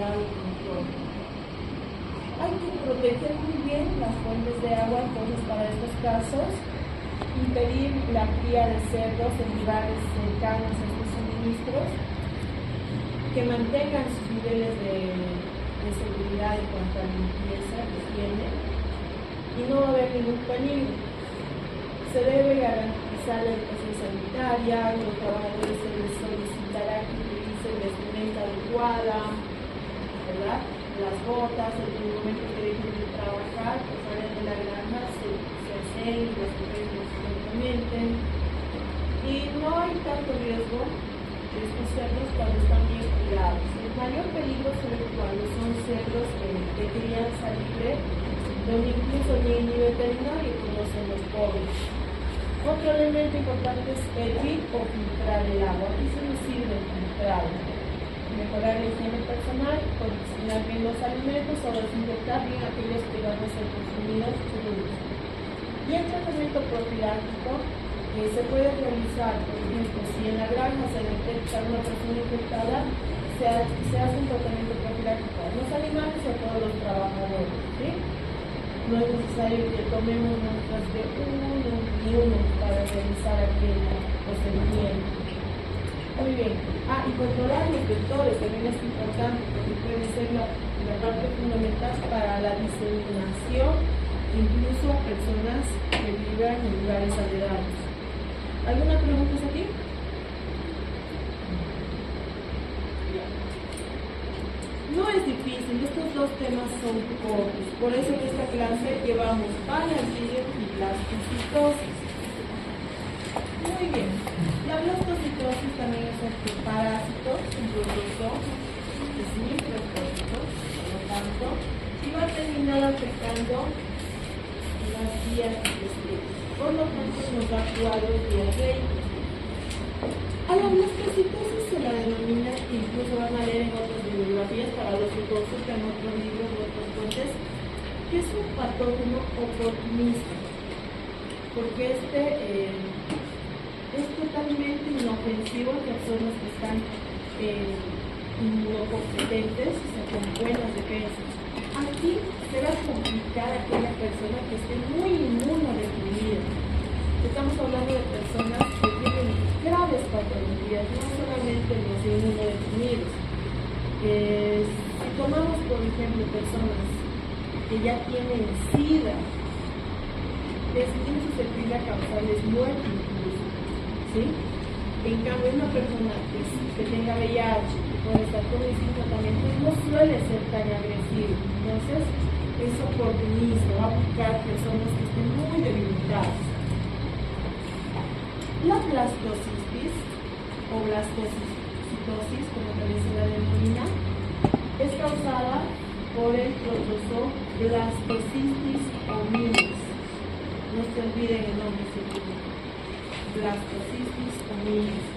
general de control. Hay que proteger muy bien las fuentes de agua, entonces para estos casos, impedir la cría de cerdos en lugares cercanos a estos suministros, que mantengan sus niveles de seguridad en cuanto a limpieza que tienen, y no va a haber ningún peligro. Se debe garantizar la educación sanitaria, los trabajadores se les solicitará que utilicen vestimenta adecuada, ¿verdad? Las botas, en el momento que dejen de trabajar, que salen de la granja, se hacen y las protegen constantemente. Y no hay tanto riesgo de estos cerdos cuando están bien cuidados. El mayor peligro se ve cuando son cerdos de crianza libre, donde incluso ni veterinario conocen los pobres. Otro elemento importante es hervir o filtrar el agua. Aquí se nos sirve el filtrado. Mejorar la higiene personal, condicionar bien los alimentos o desinfectar bien aquellos que van a ser consumidos crudos. Y el tratamiento profiláctico se puede realizar, por ejemplo, si en la granja se detecta una persona infectada, se hace un tratamiento profiláctico a los animales y a todos los trabajadores, ¿sí? No es necesario que tomemos muestras de uno para realizar aquel procedimiento. Muy bien. Y controlar los vectores también es importante porque puede ser la parte fundamental para la diseminación, incluso a personas que vivan en lugares aledaños. ¿Alguna pregunta aquí? No es difícil, estos dos temas son cortos, por eso en esta clase llevamos parasitos y blastocitosis. Muy bien, la blastocitosis también es un parásito, un producto es microescópico, por lo tanto, y va a terminar afectando las vías digestivas. Por lo tanto, nos da cuadros diarreicos. A la blastocitosis se la denomina, incluso van a leer en otras bibliografías para los que consultan otros libros o otras fuentes, que es un patógeno oportunista, porque es totalmente inofensivo a personas que están inmunocompetentes, o sea, con buenas defensas. Aquí se va a complicar a aquella persona que esté muy inmunodeprimida. Estamos hablando de personas que tienen graves patologías, no solamente los inmunodeprimidos. Si tomamos, por ejemplo, personas que ya tienen SIDA, es muy susceptible a causarles muerte incluso, ¿sí? En cambio, una persona que tenga VIH, que puede estar con ese tratamiento, no suele ser tan agresivo. Entonces, es oportunista, va a buscar personas que estén muy debilitadas. La blastocitis o blastocitosis, como también se la denomina, es causada por el protozo Blastocystis hominis. No se olviden el nombre científico. Blastocystis hominis.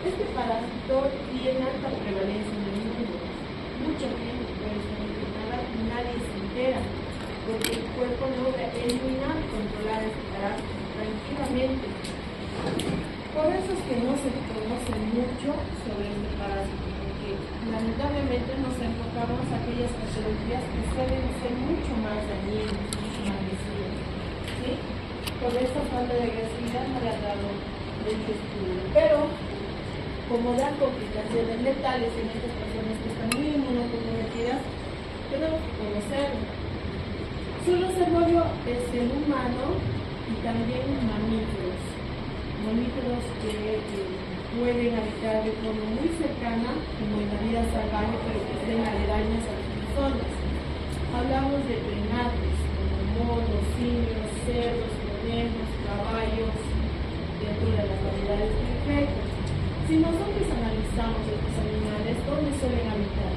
Este parásito tiene alta prevalencia en el mundo. Mucha gente puede estar infectada y nadie se entera, porque el cuerpo logra eliminar y controlar este parásito tranquilamente. Por eso es que no se conoce mucho sobre este parásito, porque lamentablemente nos enfocamos a aquellas patologías que suelen ser mucho más dañinas, mucho más lesivas, ¿sí? Por esta falta de agresividad no le ha dado este estudio. Pero, como dan complicaciones letales en estas personas que están muy inmunocomprometidas, tenemos que conocerlo. Solo servorio es el humano y también mamíferos que pueden habitar de forma muy cercana, como en la vida salvaje, pero que estén aledañas a las personas. Hablamos de primates, como monos, simios, cerdos, conejos, caballos, dentro de las variedades perfectas. Si nosotros analizamos estos animales, ¿dónde suelen habitar?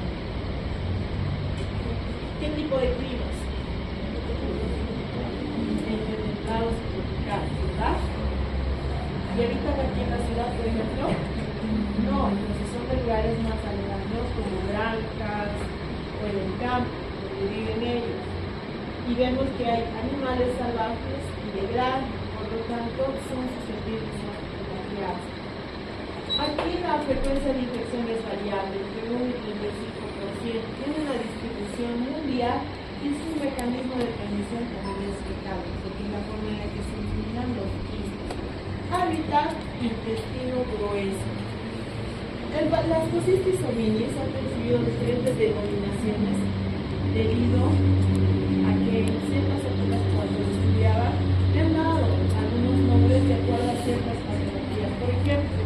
¿Qué tipo de climas? Templados y tropicales, ¿verdad? ¿Y habitan aquí en la ciudad, por ejemplo? No, entonces son de lugares más aledaños como granjas o en el campo, donde viven ellos. Y vemos que hay animales salvajes y de granja, por lo tanto son susceptibles a contagiarse. Aquí la frecuencia de infección es variable, entre 1 y 35%. Tiene familiar y su mecanismo de transmisión también es fecal, porque es la forma en la que se eliminan los quistes. Hábitat: intestino grueso. La ascocistis hominis ha recibido diferentes denominaciones debido a que en ciertas épocas, cuando se estudiaba, le han dado algunos nombres de acuerdo a ciertas patologías. Por ejemplo,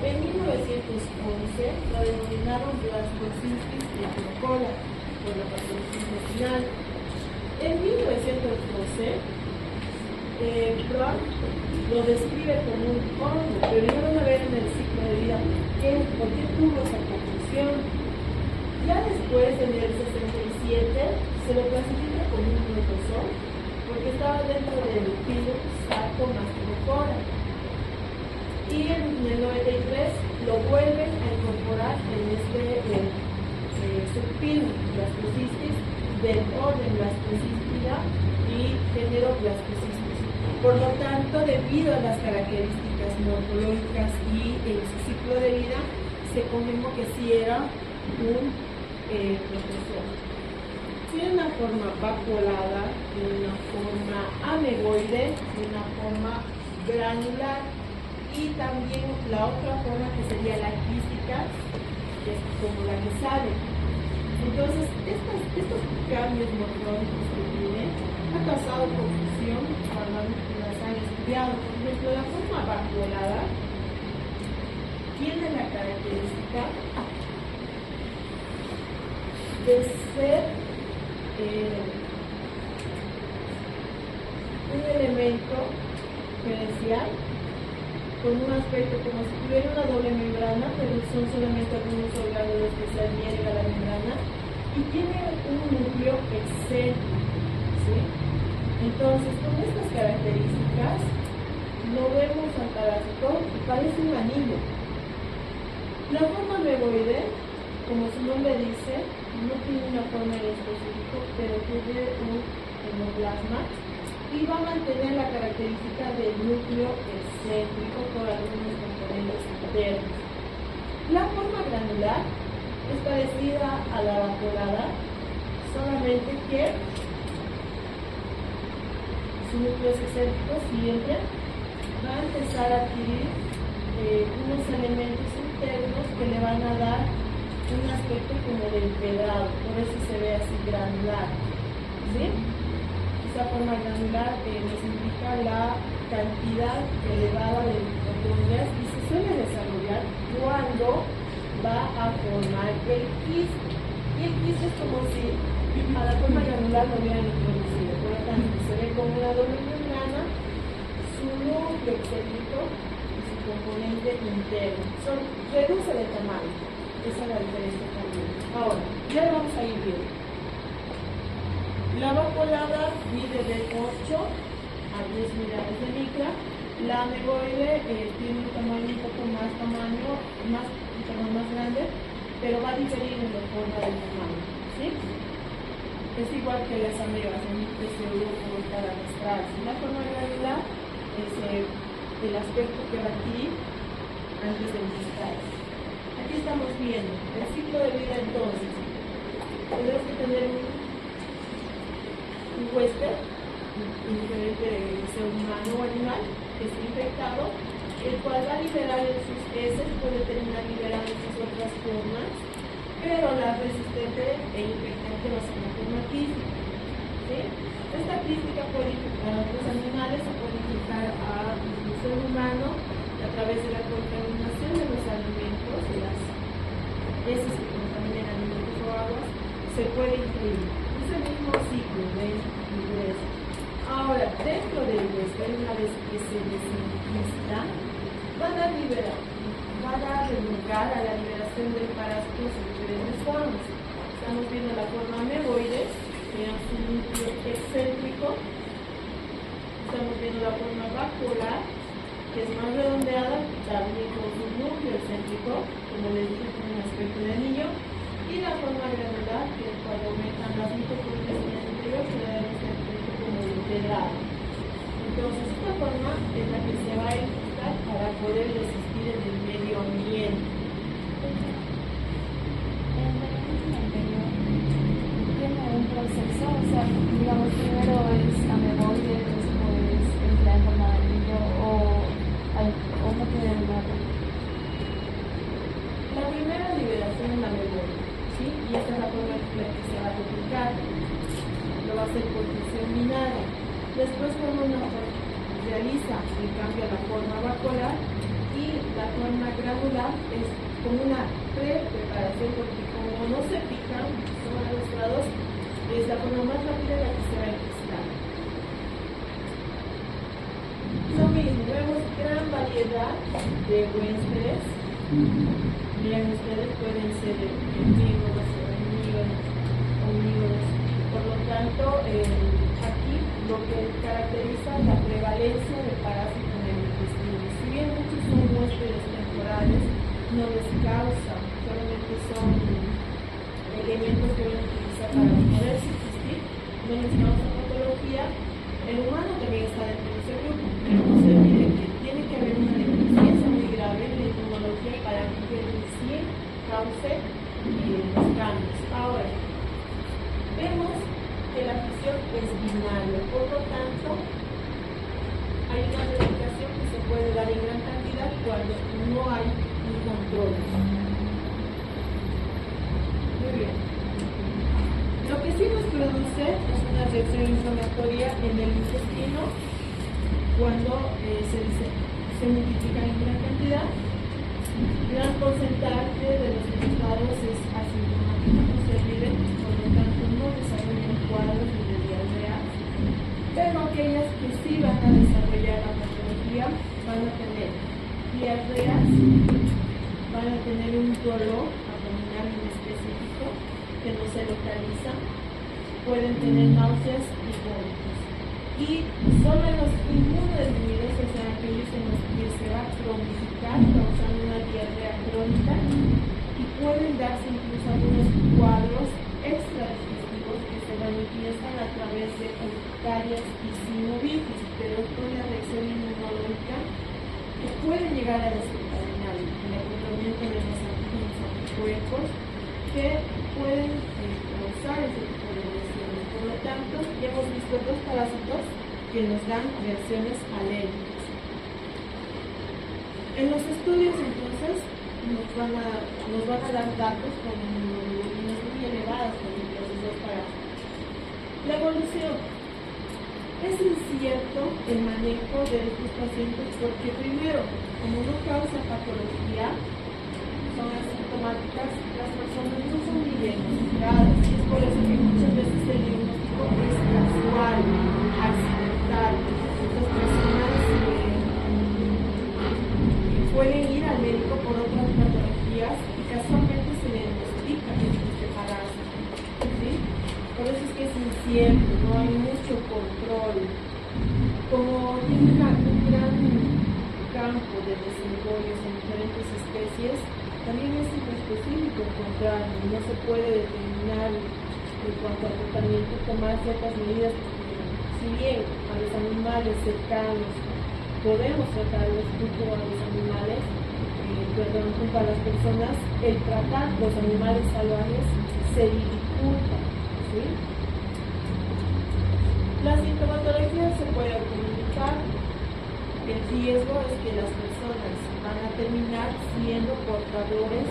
en 1911 la denominaron blastocystis etiolocola por la patología intestinal. En 1912, Brown lo describe como un hongo, pero ya van a ver en el ciclo de vida por qué tuvo esa conclusión. Ya después, en el 67, se lo clasifica como un protozoo porque estaba dentro del virus Sarcomastropora. Y en el 93 lo vuelven a incorporar en este subfilo, blastocystis, del orden Blastocystida y género Blastocystis. Por lo tanto, debido a las características morfológicas y en su ciclo de vida, se confirmó que sí era un protozoo. Tiene una forma vacuolada, una forma ameboide, una forma granular, y también la otra forma que sería la quística, que es como la que sale. Entonces, estos cambios morfológicos que tiene ha causado confusión cuando las han estudiado. Por ejemplo, la forma vacuolada tiene la característica de ser un elemento diferencial con un aspecto como si tuviera una doble membrana, pero son solamente algunos órganos que se adhieren a la membrana, y tiene un núcleo excéntrico, ¿sí? Entonces, con estas características, lo vemos al parásito y parece un anillo. La forma ameboide, como su nombre dice, no tiene una forma en específico, pero tiene un endoplasma y va a mantener la característica del núcleo excéntrico por algunos componentes internos. La forma granular es parecida a la vacuolada, solamente que su núcleo excéntrico siempre va a empezar a adquirir unos elementos internos que le van a dar un aspecto como de empedrado, por eso se ve así granular, ¿sí? Esa forma granular nos indica la cantidad elevada de mitocondrias y se suele desarrollar cuando va a formar el quiste. Y el quiste es como si a la forma granular lo hubieran introducido, por lo tanto se ve como una doble membrana, su núcleo excéntrico y su componente interno. Reduce de tamaño, esa es la diferencia también. Ahora, ya lo vamos a ir viendo. La vacuolada mide de 8 a 10 unidades de micra. La ameboide tiene un tamaño un poco más grande, pero va a diferir en la forma del tamaño, ¿sí? Es igual que las amebas, en un pseudo para arrastrarse. La forma granular es el aspecto que va a adquirir antes de visitarse. Aquí estamos viendo el ciclo de vida. Entonces, tenemos que tener un huésped, indiferente de ser humano o animal, que esté infectado, el cual va a liberar en sus heces, puede terminar liberando en sus otras formas, pero la resistente e infectante va a ser la forma quística, ¿sí? Esta quística puede infectar a otros animales, se puede infectar a un ser humano a través de la contaminación de los alimentos, de las heces que contaminan alimentos o aguas, se puede incluir. Es el mismo ciclo de ingreso. Ahora, dentro del huésped, una vez que se desinfecta, va a dar lugar a la liberación del parásito en diferentes formas. Estamos viendo la forma ameboide, que es un núcleo excéntrico. Estamos viendo la forma vacuolar, que es más redondeada, también con su núcleo excéntrico, como les dije, con un aspecto de anillo. Y la forma granular, que es cuando aumentan las mitocondrias en el interior, se le da este aspecto como integrado. Entonces, esta forma es la que se va a ejecutar para poder resistir en el medio ambiente. El organismo interior tiene un proceso determinada. Después, cuando uno realiza el cambio a la forma vacuolar, y la forma granular es como una pre-preparación, porque como no se pican, son arrastrados, es la forma más rápida en la que se va a empezar. Lo mismo, vemos gran variedad de huéspedes. Miren ustedes, pueden ser herbívoros, omnívoros. Por lo tanto, aquí lo que caracteriza la prevalencia de parásitos en el intestino. Si bien muchos son huéspedes temporales, no les causa, solamente son elementos que van a utilizar para poder subsistir, no les causa patología. El humano también está dentro de ese grupo, pero no se olvide que tiene que haber una deficiencia muy grave en la inmunología para que sí cause los cambios. Ahora, vemos que la fisión es binaria, por lo tanto, hay una medicación que se puede dar en gran cantidad cuando no hay un control. Muy bien. Lo que sí nos produce es una reacción inflamatoria en el intestino cuando se multiplican en gran cantidad. Gran porcentaje de los infectados es asintomático, no se olviden, por lo tanto no desarrollan cuadros de diarrea, pero aquellas que sí van a desarrollar la patología van a tener diarreas, van a tener un dolor abdominal en específico que no se localiza, pueden tener náuseas y vómitos. Y solo en los inmunodeprimidos, o sea, aquellos en los que se va a cronificar, causando una diarrea crónica, y pueden darse incluso algunos cuadros extradigestivos que se manifiestan a través de urticarias y sinovitis, pero con la reacción inmunológica que pueden llegar a desencadenar el acumulamiento de los antígenos anticuerpos que pueden causar ese tipo de lesiones. Por lo tanto, ya hemos visto dos parásitos que nos dan reacciones alérgicas. En los estudios, entonces, nos van a dar datos con inmunoglobulinas muy elevadas con los dos parásitos. La evolución. Es incierto el manejo de estos pacientes porque, primero, como no causa patología, son asintomáticas, las personas no son ni diagnosticadas, y es por eso que muchas veces el diagnóstico es casual, accidental. Las personas pueden ir al médico por otras patologías y casualmente se le diagnostica este parásito, ¿sí? Por eso es que es incierto, no hay mucho control. Como tiene un gran campo de desenvolvimiento en diferentes especies, también es inespecífico encontrarlo, no se puede determinar en cuanto al tratamiento, tomar ciertas medidas, porque si bien a los animales cercanos podemos tratarlos junto a los animales, junto a las personas, el tratar los animales salvajes se dificulta, ¿sí? La sintomatología se puede comunicar. El riesgo es que las personas van a terminar siendo portadores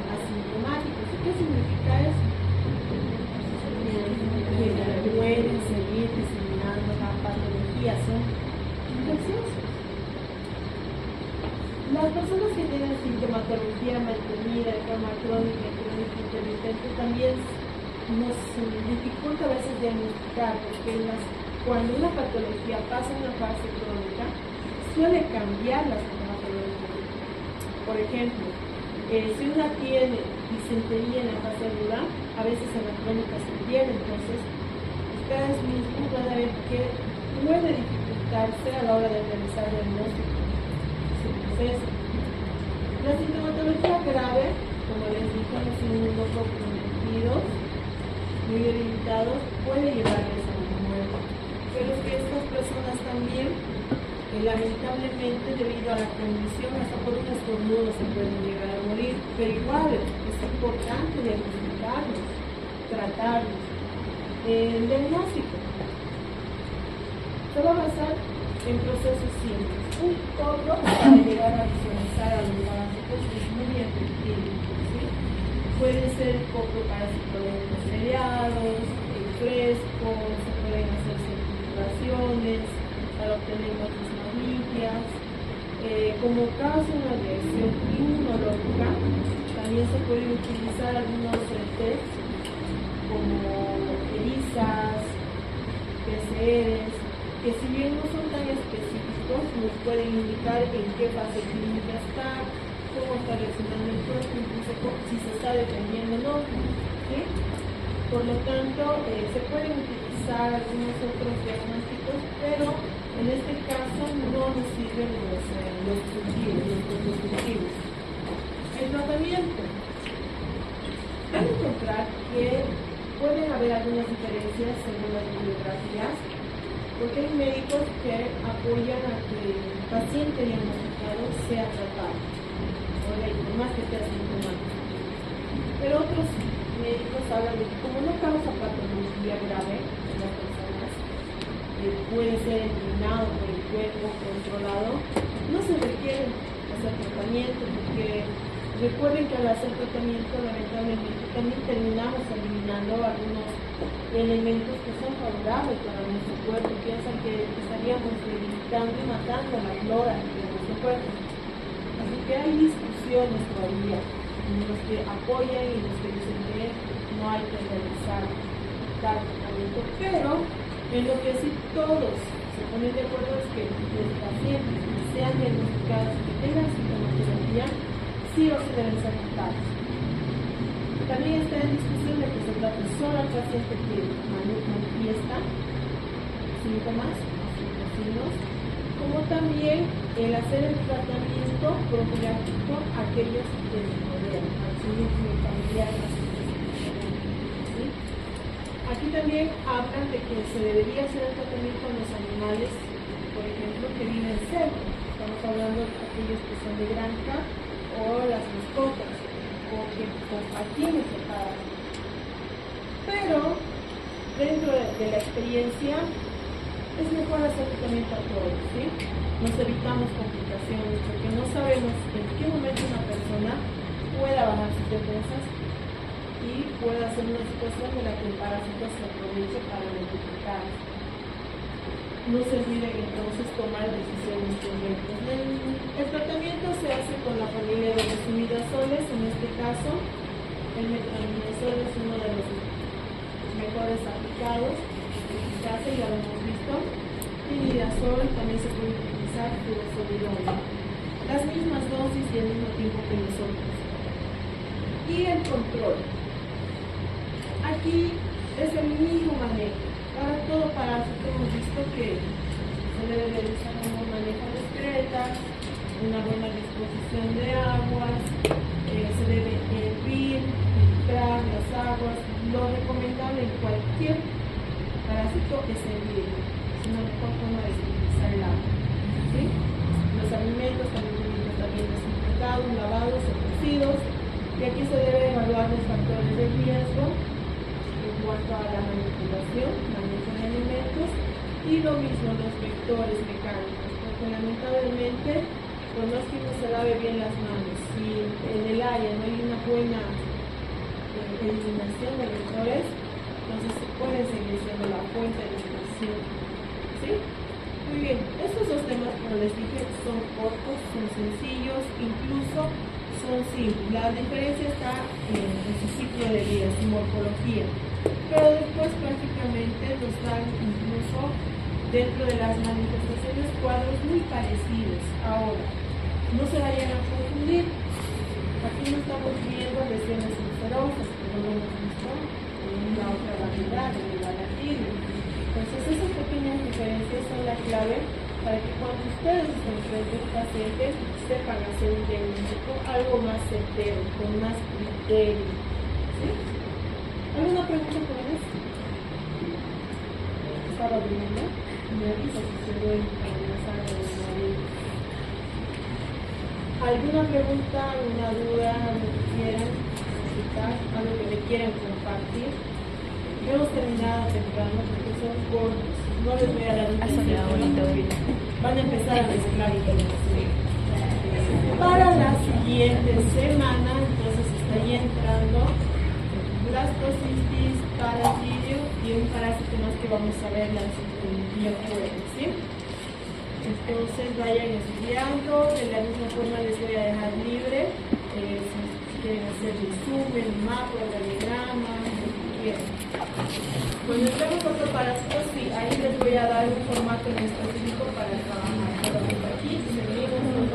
asintomáticos. ¿Y qué significa eso? Que pueden seguir diseminando la patología, son infecciosos. Las personas que tienen sintomatología mantenida de forma crónica y crónica intermitente también nos dificulta a veces diagnosticar, porque cuando una patología pasa en una fase crónica, suele cambiar la sintomatología. Por ejemplo, si una tiene disentería en la fase aguda, a veces en la crónica se pierde, entonces ustedes mismos van a ver que puede dificultarse a la hora de realizar el diagnóstico. La sintomatología grave, como les dije, los inmunocomprometidos, muy debilitados, puede llevarles a la muerte. Pero es que estas personas también, lamentablemente, debido a la condición, hasta por un estornudo se pueden llegar a morir. Pero igual es importante diagnosticarlos, tratarlos. El diagnóstico se va a basar en procesos simples. Un poco para llegar a visualizar a los parásitos es muy efectivo, ¿sí? Puede ser poco parásito de los cereales, frescos, se pueden hacer articulaciones, para obtener muestras más limpias. Como causa una reacción inmunológica, también se pueden utilizar algunos test como ELISAs, PCRs, que si bien no son tan específicos, nos pueden indicar en qué fase clínica está, cómo está reaccionando el cuerpo, incluso si se está defendiendo o no. ¿Sí? Por lo tanto, se pueden utilizar algunos otros diagnósticos, pero en este caso no nos sirven los cultivos. El tratamiento. Van a encontrar que pueden haber algunas diferencias según las bibliografías, porque hay médicos que apoyan a que el paciente diagnosticado sea tratado, por más que esté asintomático. Pero otros médicos hablan de que como no causa patología grave en las personas, puede ser eliminado por el cuerpo, controlado, no se requiere hacer tratamiento, porque recuerden que al hacer tratamiento lamentablemente también terminamos eliminando algunos elementos que son favorables para nuestro cuerpo. Piensan que estaríamos debilitando y matando la flora de nuestro cuerpo. Así que hay discusiones todavía en los que apoyan y en los que dicen que no hay que realizar tal tratamiento, pero en lo que sí todos se ponen de acuerdo es que los pacientes que sean diagnosticados, que tengan sintomatología, sí o sí deben ser tratados. También está en discusión de que se trate solo al paciente que manifiesta síntomas o signos, como también el hacer el tratamiento profiláctico a aquellos que les rodean, a su núcleo familiar. ¿Sí? Aquí también hablan de que se debería hacer el tratamiento a los animales, por ejemplo, que viven cerca. Estamos hablando de aquellos que son de granja o las mascotas, o que compartimos separadas. Pero dentro de la experiencia es mejor hacer tratamiento a todos, ¿sí? Nos evitamos complicaciones porque no sabemos en qué momento una persona pueda bajar sus defensas y pueda hacer una situación en la que el parásito se aproveche para multiplicar. No se olviden entonces tomar decisiones correctas. El tratamiento se hace con la familia de los imidazoles, en este caso el metronidazol es uno de los mejores aplicados, eficaces, ya lo hemos visto. Imidazol también se puede utilizar furosemidona, las mismas dosis y al mismo tiempo que los otros. Y el control. Aquí es el mismo manejo. Para todo parásito hemos visto que se debe realizar un manejo discreta, una buena disposición de aguas, se debe hervir, filtrar las aguas. Lo recomendable en cualquier parásito es hervir, es una mejor forma de utilizar el agua. ¿Sí? Los alimentos también tienen que estar bien desinfectados, lavados o cocidos, y aquí se debe evaluar los factores de riesgo en cuanto a la manipulación, manejo de alimentos, y lo mismo los vectores mecánicos, porque lamentablemente, por más que uno se lave bien las manos, si en el área no hay una buena eliminación de vectores, entonces se puede seguir siendo la fuente de infección. ¿Sí? Muy bien, estos dos temas, como les dije, son cortos, son sencillos, incluso son simples. La diferencia está en su ciclo de vida, en su morfología, pero después prácticamente nos dan incluso dentro de las manifestaciones cuadros muy parecidos. Ahora, no se vayan a confundir. Aquí no estamos viendo lesiones ulcerosas, que no lo hemos visto en la otra variedad, en el latido. Entonces, esas pequeñas diferencias son la clave para que cuando ustedes estén frente a un paciente sepan hacer un diagnóstico algo más certero, con más criterio. ¿Sí? ¿Alguna pregunta por eso? Estaba viendo, me avisa si se ve en la sala de Madrid. ¿Alguna pregunta, alguna duda, algo que quieran explicar, algo que me quieran compartir? Hemos terminado temprano porque son cortos, no les voy a dar un tiempo, van a empezar a mezclar información. Para la siguiente semana, entonces estaría entrando blastocitis, parasidio y y un parásito más que vamos a ver el día jueves, ¿sí? Entonces vayan estudiando, de la misma forma les voy a dejar libre, si quieren hacer resumen, un mapa, organigrama, lo que quieran. Cuando entremos otro parásito, sí, ahí les voy a dar un formato en específico para trabajar. Pero aquí seguimos